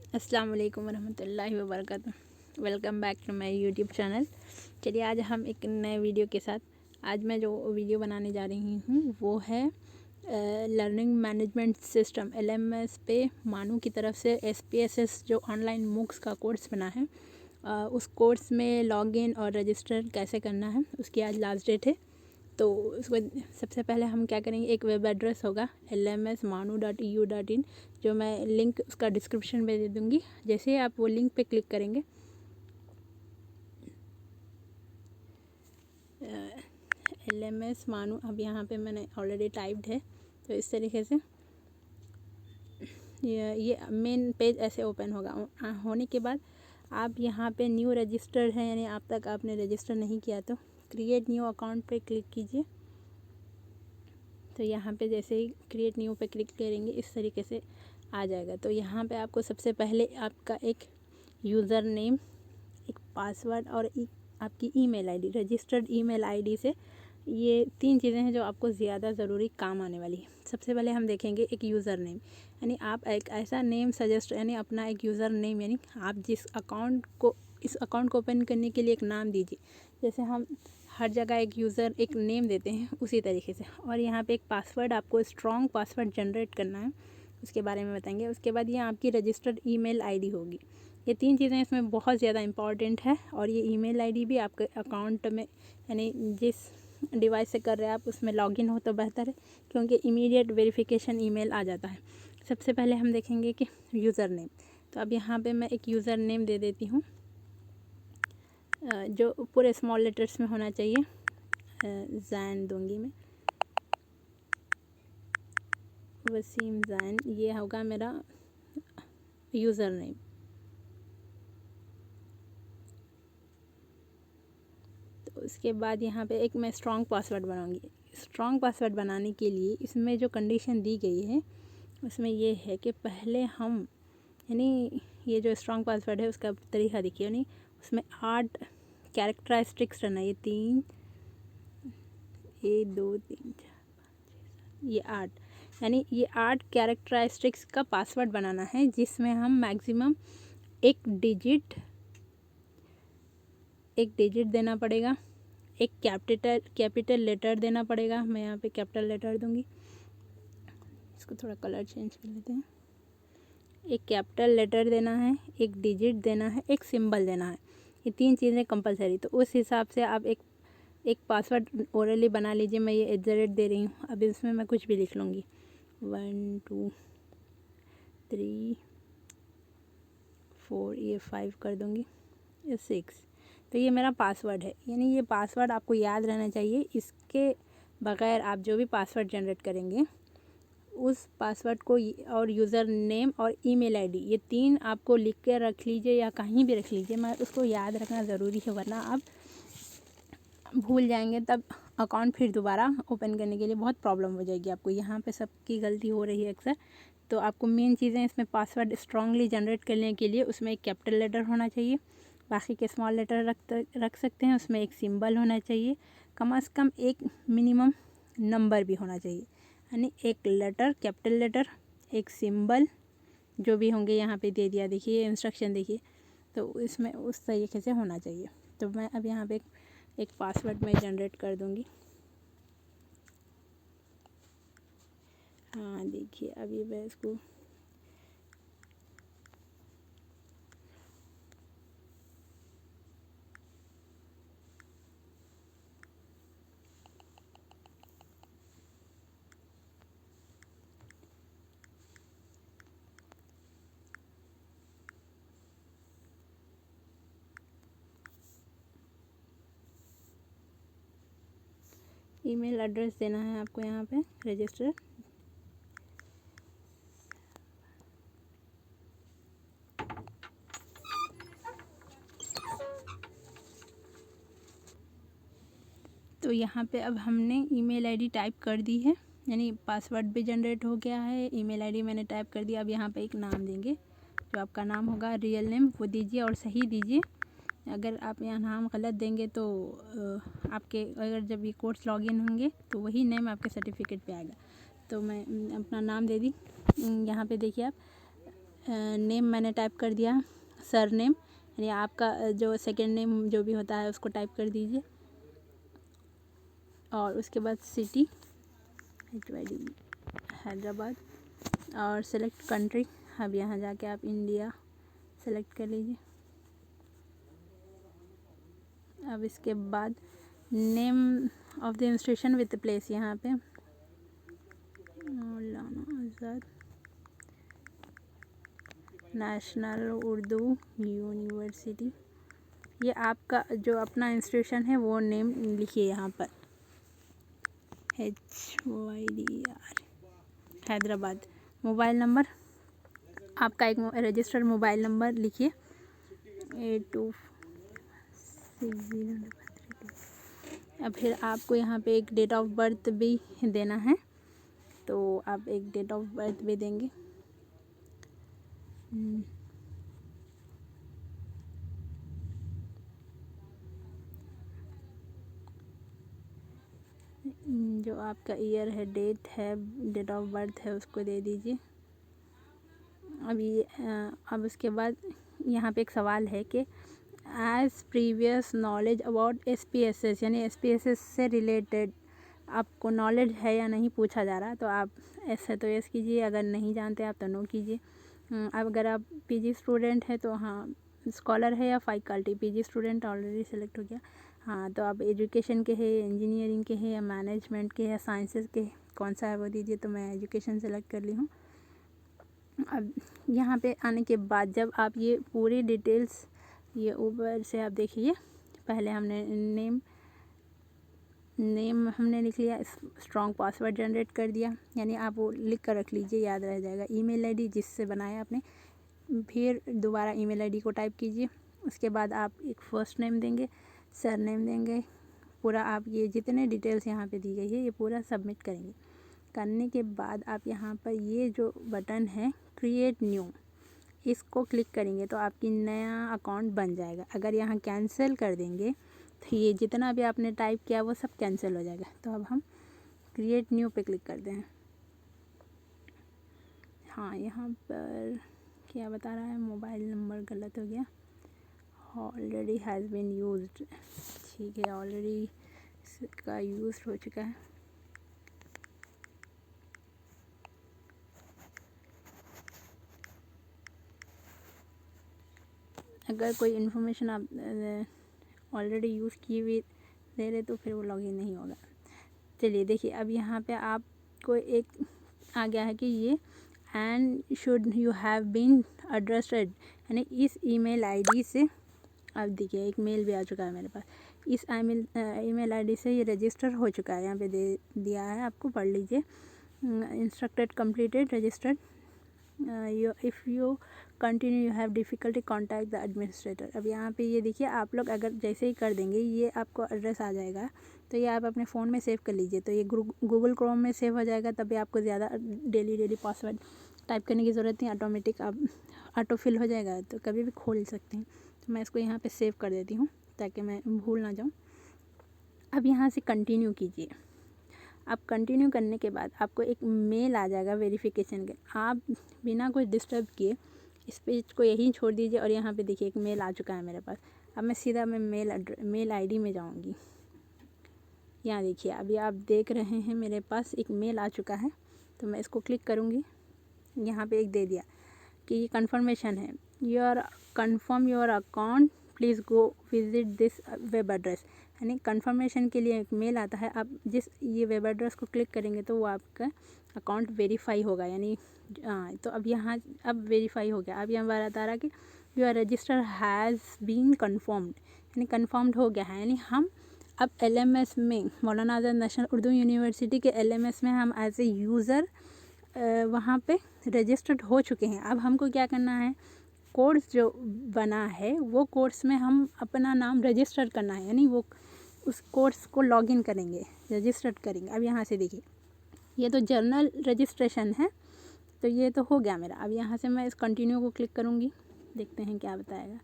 अस्सलाम वालेकुम वरहमतुल्लाहि वबरकातुहू। Welcome back to my YouTube channel. चलिए आज हम एक नए वीडियो के साथ, आज मैं जो वीडियो बनाने जा रही हूँ वो है लर्निंग मैनेजमेंट सिस्टम LMS पे मानू की तरफ से SPSS जो ऑनलाइन मूक्स का कोर्स बना है, उस कोर्स में लॉगिन और रजिस्टर कैसे करना है उसकी आज लास्ट डेट है। तो उसको सबसे पहले हम क्या करेंगे, एक वेब एड्रेस होगा lmsmanu.edu.in, जो मैं लिंक उसका डिस्क्रिप्शन में दे दूँगी। जैसे ही आप वो लिंक पे क्लिक करेंगे LMS मानू, अब यहाँ पे मैंने ऑलरेडी टाइप्ड है, तो इस तरीके से ये मेन पेज ऐसे ओपन होगा। होने के बाद आप यहाँ पे न्यू रजिस्टर्ड है, यानी आप तक आपने रजिस्टर नहीं किया तो क्रिएट न्यू अकाउंट पे क्लिक कीजिए। तो यहाँ पे जैसे ही क्रिएट न्यू पे क्लिक करेंगे इस तरीके से आ जाएगा। तो यहाँ पे आपको सबसे पहले आपका एक यूज़र नेम, एक पासवर्ड और एक आपकी email ID, registered email ID से, ये 3 चीज़ें हैं जो आपको ज़्यादा ज़रूरी काम आने वाली है। सबसे पहले हम देखेंगे एक यूज़र नेम, यानी आप एक ऐसा नेम सजेस्ट, यानी अपना एक यूज़र नेम, यानी आप जिस अकाउंट को, इस अकाउंट को ओपन करने के लिए एक नाम दीजिए। जैसे हम हर जगह एक यूज़र एक नेम देते हैं उसी तरीके से। और यहाँ पे एक पासवर्ड, आपको स्ट्रॉन्ग पासवर्ड जनरेट करना है, उसके बारे में बताएंगे। उसके बाद ये आपकी रजिस्टर्ड ईमेल आईडी होगी। ये 3 चीज़ें इसमें बहुत ज़्यादा इंपॉर्टेंट है। और ये ईमेल आईडी भी आपके अकाउंट में, यानी जिस डिवाइस से कर रहे हैं आप उसमें लॉगिन हो तो बेहतर है, क्योंकि इमीडिएट वेरिफिकेशन ईमेल आ जाता है। सबसे पहले हम देखेंगे कि यूज़र नेम। तो अब यहाँ पे मैं एक यूज़र नेम दे देती हूँ, जो पूरे स्मॉल लेटर्स में होना चाहिए। जैन दूंगी मैं, वसीम जैन, ये होगा मेरा यूज़र नेम। तो उसके बाद यहाँ पे एक मैं स्ट्रॉन्ग पासवर्ड बनाऊंगी। स्ट्रॉन्ग पासवर्ड बनाने के लिए इसमें जो कंडीशन दी गई है उसमें ये है कि पहले हम, यानी ये जो स्ट्रॉन्ग पासवर्ड है उसका तरीका देखिए, यानी उसमें 8 कैरेक्टरिस्टिक्स रहना, ये 3, 1 2 3 4 5 6 7, ये 8, यानी ये 8 कैरेक्टरिस्टिक्स का पासवर्ड बनाना है, जिसमें हम मैक्सिमम एक डिजिट देना पड़ेगा, एक कैपिटल लेटर देना पड़ेगा। मैं यहाँ पे कैपिटल लेटर दूंगी, इसको थोड़ा कलर चेंज कर लेते हैं। एक कैपिटल लेटर देना है, एक डिजिट देना है, एक सिंबल देना है, ये 3 चीज़ें कंपलसरी। तो उस हिसाब से आप एक पासवर्ड ओरली बना लीजिए। मैं ये @ दे रही हूँ, अब इसमें मैं कुछ भी लिख लूँगी, 1 2 3 4, ये 5 कर दूँगी, ये 6। तो ये मेरा पासवर्ड है, यानी ये पासवर्ड आपको याद रहना चाहिए। इसके बगैर आप जो भी पासवर्ड जनरेट करेंगे उस पासवर्ड को और यूज़र नेम और ईमेल आईडी, ये 3 आपको लिख के रख लीजिए या कहीं भी रख लीजिए, मगर उसको याद रखना ज़रूरी है, वरना आप भूल जाएंगे तब अकाउंट फिर दोबारा ओपन करने के लिए बहुत प्रॉब्लम हो जाएगी आपको। यहाँ पे सबकी गलती हो रही है अक्सर। तो आपको मेन चीज़ें इसमें पासवर्ड स्ट्रांगली जनरेट करने के लिए उसमें एक कैपिटल लेटर होना चाहिए, बाकी के स्मॉल लेटर रख सकते हैं। उसमें एक सिंबल होना चाहिए, कम से कम एक मिनिमम नंबर भी होना चाहिए, यानी एक लेटर, कैपिटल लेटर, एक सिंबल, जो भी होंगे यहाँ पे दे दिया, देखिए इंस्ट्रक्शन देखिए। तो इसमें उस तरीके से होना चाहिए। तो मैं अब यहाँ पे एक पासवर्ड मैं जनरेट कर दूँगी। हाँ देखिए, अभी मैं इसको ईमेल एड्रेस देना है आपको यहाँ पे रजिस्टर। तो यहाँ पे अब हमने ईमेल आईडी टाइप कर दी है, यानी पासवर्ड भी जनरेट हो गया है, ईमेल आईडी मैंने टाइप कर दिया। अब यहाँ पे एक नाम देंगे, जो आपका नाम होगा रियल नेम वो दीजिए और सही दीजिए। अगर आप यहाँ नाम गलत देंगे तो आपके, अगर जब ये कोर्स लॉगिन होंगे तो वही नेम आपके सर्टिफिकेट पे आएगा। तो मैं अपना नाम दे दी। यहाँ पे देखिए आप नेम मैंने टाइप कर दिया, सर नेम यानी आपका जो सेकंड नेम जो भी होता है उसको टाइप कर दीजिए। और उसके बाद सिटी हैदराबाद और सेलेक्ट कंट्री। अब यहाँ जाके आप इंडिया सेलेक्ट कर लीजिए। अब इसके बाद name of the institution with place यहाँ पे मौलाना आज़ाद नेशनल उर्दू यूनिवर्सिटी। ये आपका जो अपना इंस्टीट्यूशन है वो नेम लिखिए यहाँ पर, HYDR हैदराबाद। मोबाइल नंबर आपका एक रजिस्टर्ड मोबाइल नंबर लिखिए 826032। अब फिर आपको यहाँ पे एक डेट ऑफ बर्थ भी देना है, तो आप एक डेट ऑफ बर्थ भी देंगे। जो आपका ईयर है, डेट है, डेट ऑफ बर्थ है उसको दे दीजिए। अब उसके बाद यहाँ पे एक सवाल है कि as previous knowledge about SPSS यानी SPSS से रिलेटेड आपको नॉलेज है या नहीं पूछा जा रहा, तो आप ऐसे तो यस कीजिए, अगर नहीं जानते आप तो नो कीजिए। अब अगर आप PG स्टूडेंट है तो हाँ, स्कॉलर है या faculty. PG student already select हो गया। हाँ, तो आप एजुकेशन के हैं, इंजीनियरिंग के हैं या मैनेजमेंट के या साइंसेस के, कौन सा है वो दीजिए। तो मैं एजुकेशन सेलेक्ट कर ली हूँ। अब यहाँ पे आने के बाद जब आप ये पूरी डिटेल्स ये ऊपर से आप देखिए, पहले हमने नेम हमने लिख लिया, स्ट्रॉन्ग पासवर्ड जनरेट कर दिया, यानी आप वो लिख कर रख लीजिए, याद रह जाएगा। ईमेल आईडी जिससे बनाया आपने, फिर दोबारा ईमेल आईडी को टाइप कीजिए। उसके बाद आप एक फ़र्स्ट नेम देंगे, सर नेम देंगे, पूरा आप ये जितने डिटेल्स यहाँ पे दी गई है ये पूरा सबमिट करेंगे। करने के बाद आप यहाँ पर ये जो बटन है क्रिएट न्यू, इसको क्लिक करेंगे तो आपकी नया अकाउंट बन जाएगा। अगर यहाँ कैंसिल कर देंगे तो ये जितना भी आपने टाइप किया वो सब कैंसिल हो जाएगा। तो अब हम क्रिएट न्यू पे क्लिक करते हैं। हाँ, यहाँ पर क्या बता रहा है, मोबाइल नंबर गलत हो गया, ऑलरेडी हैज़ बीन यूज्ड। ठीक है, ऑलरेडी इसका यूज हो चुका है। अगर कोई इन्फॉर्मेशन आप ऑलरेडी यूज़ की हुई दे रहे तो फिर वो लॉगिन नहीं होगा। चलिए देखिए, अब यहाँ पे आपको एक आ गया है कि ये and should you have been addressed, यानी इस ईमेल आईडी से, अब देखिए एक मेल भी आ चुका है मेरे पास, इस ईमेल आईडी से ये रजिस्टर हो चुका है। यहाँ पे दे दिया है, आपको पढ़ लीजिए। Instructed completed registered, if you continue you have difficulty contact the administrator. अब यहाँ पे ये देखिए, आप लोग अगर जैसे ही कर देंगे ये आपको एड्रेस आ जाएगा, तो ये आप अपने फ़ोन में सेव कर लीजिए। तो ये गूगल क्रोम में सेव हो जाएगा, तभी आपको ज़्यादा डेली पासवर्ड टाइप करने की ज़रूरत नहीं, ऑटोमेटिक आप ऑटो फिल हो जाएगा, तो कभी भी खोल सकते हैं। तो मैं इसको यहाँ पे सेव कर देती हूँ ताकि मैं भूल ना जाऊँ। अब यहाँ से कंटिन्यू कीजिए। आप कंटिन्यू करने के बाद आपको एक मेल आ जाएगा वेरिफिकेशन के। आप बिना कुछ डिस्टर्ब किए इस पेज को यहीं छोड़ दीजिए और यहाँ पे देखिए एक मेल आ चुका है मेरे पास। अब मैं सीधा मेल आईडी में जाऊँगी। यहाँ देखिए, अभी आप देख रहे हैं मेरे पास एक मेल आ चुका है, तो मैं इसको क्लिक करूँगी। यहाँ पे एक दे दिया कि ये कन्फर्मेशन है, your confirm your account please go visit this web address, यानी कन्फर्मेशन के लिए एक मेल आता है। आप जिस ये वेब एड्रेस को क्लिक करेंगे तो वो आपका अकाउंट वेरीफाई होगा, यानी तो अब यहाँ अब वेरीफाई हो गया। अब यहाँ बता रहा कि your register has been confirmed, यानी कन्फर्म्ड हो गया है, यानी हम अब LMS में, मौलाना आज़ाद नेशनल उर्दू यूनिवर्सिटी के LMS में हम एज ए यूज़र वहाँ पे रजिस्टर्ड हो चुके हैं। अब हमको क्या करना है, कोर्स जो बना है वो कोर्स में हम अपना नाम रजिस्टर करना है, यानी वो उस कोर्स को लॉगिन करेंगे, रजिस्टर्ड करेंगे। अब यहाँ से देखिए, ये तो जर्नल रजिस्ट्रेशन है, तो ये तो हो गया मेरा। अब यहाँ से मैं इस कंटिन्यू को क्लिक करूँगी, देखते हैं क्या बताएगा।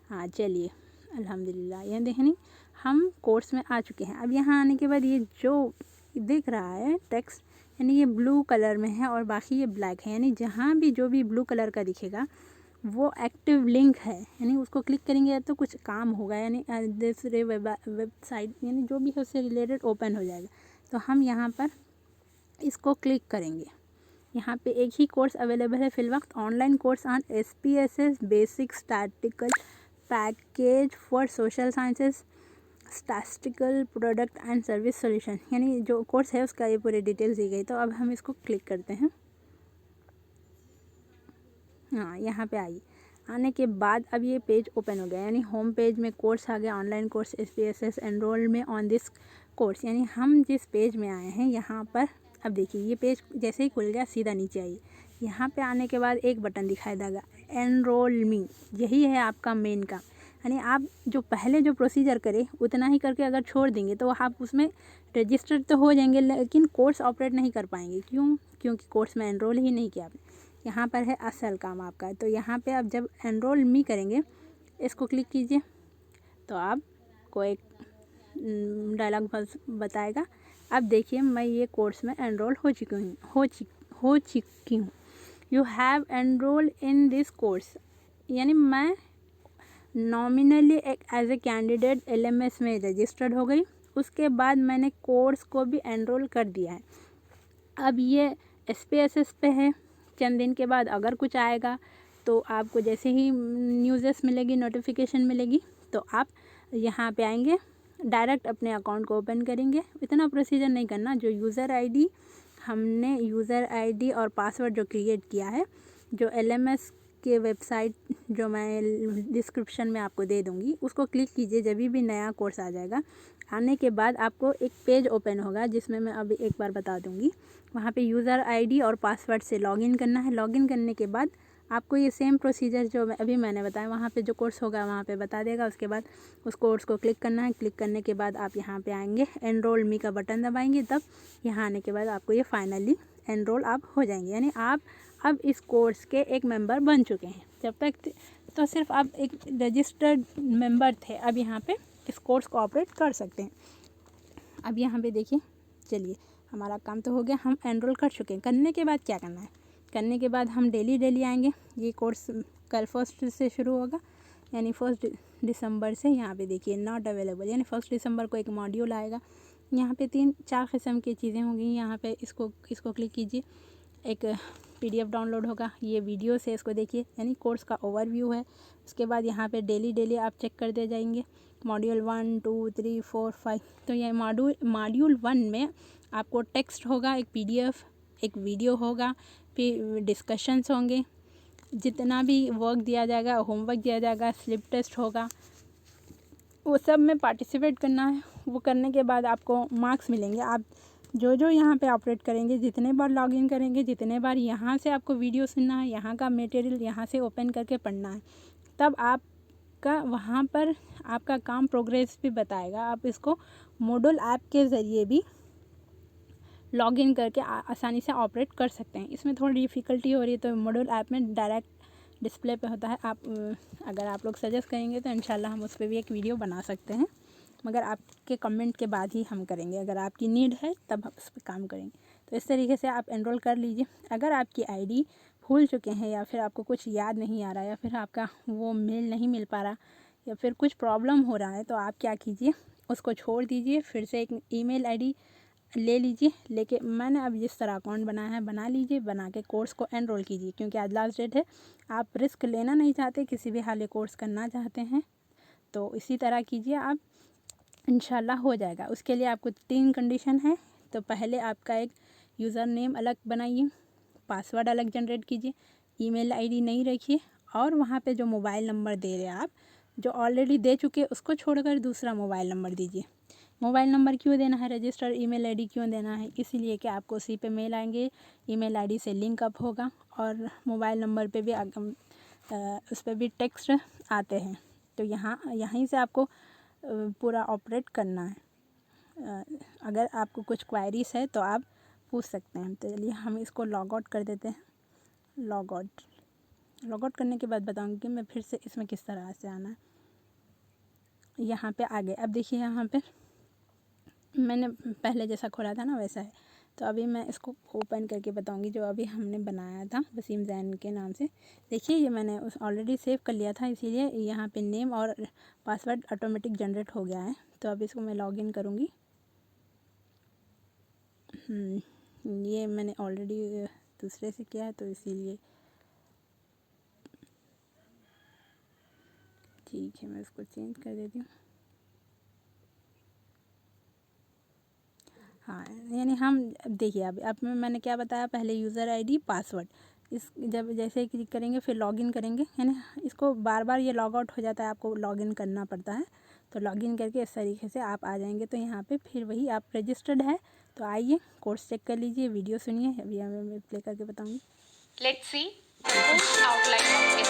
हाँ चलिए, अल्हम्दुलिल्लाह, ये देखें हम कोर्स में आ चुके हैं। अब यहाँ आने के बाद ये जो दिख रहा है टेक्स्ट, यानी ये ब्लू कलर में है और बाकी ये ब्लैक है, यानी जहाँ भी जो भी ब्लू कलर का दिखेगा वो एक्टिव लिंक है, यानी उसको क्लिक करेंगे तो कुछ काम होगा, यानी दूसरे वेबसाइट यानी जो भी है उससे रिलेटेड ओपन हो जाएगा। तो हम यहाँ पर इसको क्लिक करेंगे। यहाँ पे एक ही कोर्स अवेलेबल है फिलवक्त, online course on SPSS basic statistical package for social sciences statistical product and service solution, यानी जो कोर्स है उसका ये पूरी डिटेल्स दी गई। तो अब हम इसको क्लिक करते हैं। हाँ, यहाँ पे आइए। आने के बाद अब ये पेज ओपन हो गया, यानी होम पेज में कोर्स आ गया, ऑनलाइन कोर्स SPSS एनरोल में ऑन दिस कोर्स, यानी हम जिस पेज में आए हैं यहाँ पर अब देखिए ये पेज जैसे ही खुल गया सीधा नीचे आइए। यहाँ पे आने के बाद एक बटन दिखाई देगा एनरोल मी, यही है आपका मेन काम। यानी आप जो पहले जो प्रोसीजर करें उतना ही करके अगर छोड़ देंगे तो आप उसमें रजिस्टर तो हो जाएंगे लेकिन कोर्स ऑपरेट नहीं कर पाएंगे। क्यों? क्योंकि कोर्स में एनरोल ही नहीं किया आपने। यहाँ पर है असल काम आपका। तो यहाँ पे आप जब एनरोल मी करेंगे इसको क्लिक कीजिए तो आपको एक डायलॉग बॉक्स बताएगा। अब देखिए मैं ये कोर्स में एनरोल हो चुकी हूँ। You have enrol in this course, यानी मैं नॉमिनली एक एज ए कैंडिडेट LMS में रजिस्टर्ड हो गई। उसके बाद मैंने कोर्स को भी एनरोल कर दिया है। अब ये SPSS पे है। चंद दिन के बाद अगर कुछ आएगा तो आपको जैसे ही न्यूज़ेस मिलेगी, नोटिफिकेशन मिलेगी तो आप यहाँ पे आएंगे, डायरेक्ट अपने अकाउंट को ओपन करेंगे। इतना प्रोसीजर नहीं करना। जो हमने यूज़र ID और पासवर्ड जो क्रिएट किया है, जो LMS के वेबसाइट जो मैं डिस्क्रिप्शन में आपको दे दूँगी उसको क्लिक कीजिए। जब भी नया कोर्स आ जाएगा, आने के बाद आपको एक पेज ओपन होगा जिसमें मैं अभी एक बार बता दूँगी। वहाँ पे यूज़र ID और पासवर्ड से लॉगिन करना है। लॉगिन करने के बाद आपको ये सेम प्रोसीजर जो अभी मैंने बताया वहाँ पे जो कोर्स होगा वहाँ पे बता देगा। उसके बाद उस कोर्स को क्लिक करना है। क्लिक करने के बाद आप यहाँ पे आएंगे, एनरोल मी का बटन दबाएंगे। तब यहाँ आने के बाद आपको ये फाइनली एनरोल आप हो जाएंगे, यानी आप अब इस कोर्स के एक मेंबर बन चुके हैं। जब तक तो सिर्फ आप एक रजिस्टर्ड मेंबर थे, अब यहाँ पे इस कोर्स को ऑपरेट कर सकते हैं। अब यहाँ पे देखिए, चलिए हमारा काम तो हो गया, हम एनरोल कर चुके हैं। करने के बाद क्या करना है? करने के बाद हम डेली आएंगे। ये कोर्स कल 1 से शुरू होगा, यानी 1 दिसंबर से। यहाँ पे देखिए नॉट अवेलेबल, यानी 1 दिसंबर को एक मॉड्यूल आएगा। यहाँ पे 3-4 किस्म की चीज़ें होंगी। यहाँ पे इसको क्लिक कीजिए, एक PDF डाउनलोड होगा। ये वीडियो से इसको देखिए, यानी कोर्स का ओवरव्यू है। उसके बाद यहाँ पे डेली आप चेक करते जाएंगे, मॉड्यूल 1 2 3 4 5। तो ये मॉड्यूल 1 में आपको टेक्स्ट होगा, एक PDF, एक वीडियो होगा, फिर डिस्कशंस होंगे। जितना भी वर्क दिया जाएगा, होमवर्क दिया जाएगा, स्लिप टेस्ट होगा, वो सब में पार्टिसिपेट करना है। वो करने के बाद आपको मार्क्स मिलेंगे। आप जो यहाँ पे ऑपरेट करेंगे, जितने बार लॉगिन करेंगे, जितने बार यहाँ से आपको वीडियो सुनना है, यहाँ का मटेरियल यहाँ से ओपन करके पढ़ना है, तब आपका वहाँ पर आपका काम प्रोग्रेस भी बताएगा। आप इसको मोडल ऐप के ज़रिए भी लॉगिन करके आसानी से ऑपरेट कर सकते हैं। इसमें थोड़ी डिफ़िकल्टी हो रही है तो मोडल ऐप में डायरेक्ट डिस्प्ले पे होता है। अगर आप लोग सजेस्ट करेंगे तो इंशाल्लाह हम उस पर भी एक वीडियो बना सकते हैं, मगर आपके कमेंट के बाद ही हम करेंगे। अगर आपकी नीड है तब हम उस पर काम करेंगे। तो इस तरीके से आप एनरोल कर लीजिए। अगर आपकी ID भूल चुके हैं या फिर आपको कुछ याद नहीं आ रहा या फिर आपका वो मेल नहीं मिल पा रहा या फिर कुछ प्रॉब्लम हो रहा है, तो आप क्या कीजिए, उसको छोड़ दीजिए। फिर से एक ईमेल ID ले लीजिए। लेके मैंने अब जिस तरह अकाउंट बनाया है बना लीजिए, बना के कोर्स को एनरोल कीजिए। क्योंकि आज लास्ट डेट है, आप रिस्क लेना नहीं चाहते, किसी भी हाल कोर्स करना चाहते हैं तो इसी तरह कीजिए, आप इंशाल्लाह हो जाएगा। उसके लिए आपको 3 कंडीशन है। तो पहले आपका एक यूज़र नेम अलग बनाइए, पासवर्ड अलग जनरेट कीजिए, ईमेल ID नहीं रखिए, और वहाँ पे जो मोबाइल नंबर दे रहे हैं आप, जो ऑलरेडी दे चुके उसको छोड़कर दूसरा मोबाइल नंबर दीजिए। मोबाइल नंबर क्यों देना है, रजिस्टर ईमेल ID क्यों देना है? इसीलिए कि आपको उसी पे मेल आएंगे, ईमेल ID से लिंक अप होगा, और मोबाइल नंबर पे भी उस पर भी टेक्स्ट आते हैं। तो यहीं से आपको पूरा ऑपरेट करना है। अगर आपको कुछ क्वायरीज है तो आप पूछ सकते हैं। तो चलिए हम इसको लॉग आउट कर देते हैं। लॉग आउट करने के बाद बताऊंगी कि मैं फिर से इसमें किस तरह से आना है। यहाँ पे आ गए। अब देखिए यहाँ पे मैंने पहले जैसा खोला था ना वैसा है। तो अभी मैं इसको ओपन करके बताऊंगी जो अभी हमने बनाया था वसीम जैन के नाम से। देखिए ये मैंने उस ऑलरेडी सेव कर लिया था, इसीलिए यहाँ पे नेम और पासवर्ड ऑटोमेटिक जनरेट हो गया है। तो अब इसको मैं लॉगिन करूँगी। ये मैंने ऑलरेडी दूसरे से किया है तो इसीलिए ठीक है, मैं इसको चेंज कर देती हूँ। हाँ यानी हम देखिए अब मैंने क्या बताया पहले, यूज़र आईडी पासवर्ड, इस जब जैसे क्लिक करेंगे फिर लॉगिन करेंगे, यानी इसको बार बार ये लॉग आउट हो जाता है, आपको लॉगिन करना पड़ता है। तो लॉगिन करके इस तरीके से आप आ जाएंगे। तो यहाँ पे फिर वही आप रजिस्टर्ड है तो आइए कोर्स चेक कर लीजिए, वीडियो सुनिए। अभी मैं प्ले करके बताऊँगी। Let's see the course outline of it.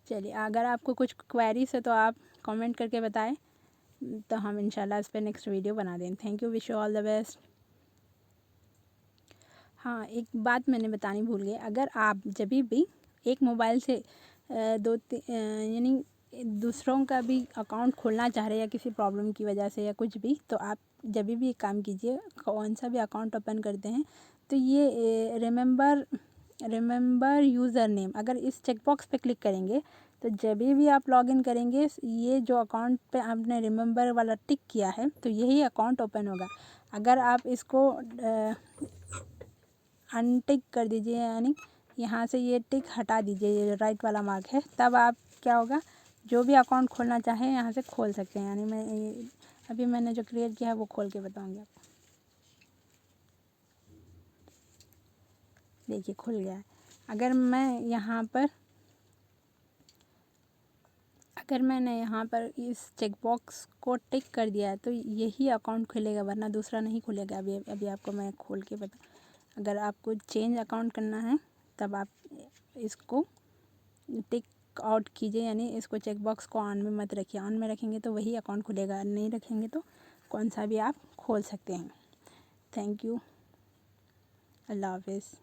चलिए अगर आपको कुछ क्वेरीज है तो आप कमेंट करके बताएं, तो हम इंशाल्लाह इस पर नेक्स्ट वीडियो बना दें। Thank you, wish you all the best. हाँ एक बात मैंने बतानी भूल गई, अगर आप जब भी एक मोबाइल से यानी दूसरों का भी अकाउंट खोलना चाह रहे हैं या किसी प्रॉब्लम की वजह से या कुछ भी, तो आप जब भी एक काम कीजिए, कौन सा भी अकाउंट ओपन करते हैं तो ये रिमेंबर यूज़र नेम, अगर इस चेकबॉक्स पे क्लिक करेंगे तो जब भी आप लॉगिन करेंगे ये जो अकाउंट पे आपने रिमेंबर वाला टिक किया है तो यही अकाउंट ओपन होगा। अगर आप इसको अनटिक कर दीजिए, यानी यहाँ से ये टिक हटा दीजिए, ये राइट वाला मार्क है, तब आप क्या होगा, जो भी अकाउंट खोलना चाहें यहाँ से खोल सकते हैं। यानी अभी मैंने जो क्रिएट किया है वो खोल के बताऊँगी आपको। देखिए खुल गया है। अगर मैंने यहाँ पर इस चेकबॉक्स को टिक कर दिया है तो यही अकाउंट खुलेगा, वरना दूसरा नहीं खुलेगा। अभी आपको मैं खोल के अगर आपको चेंज अकाउंट करना है तब आप इसको टिक आउट कीजिए, यानी इसको चेकबॉक्स को ऑन में मत रखिए। ऑन में रखेंगे तो वही अकाउंट खुलेगा, नहीं रखेंगे तो कौन सा भी आप खोल सकते हैं। थैंक यू, अल्लाह हाफिज़।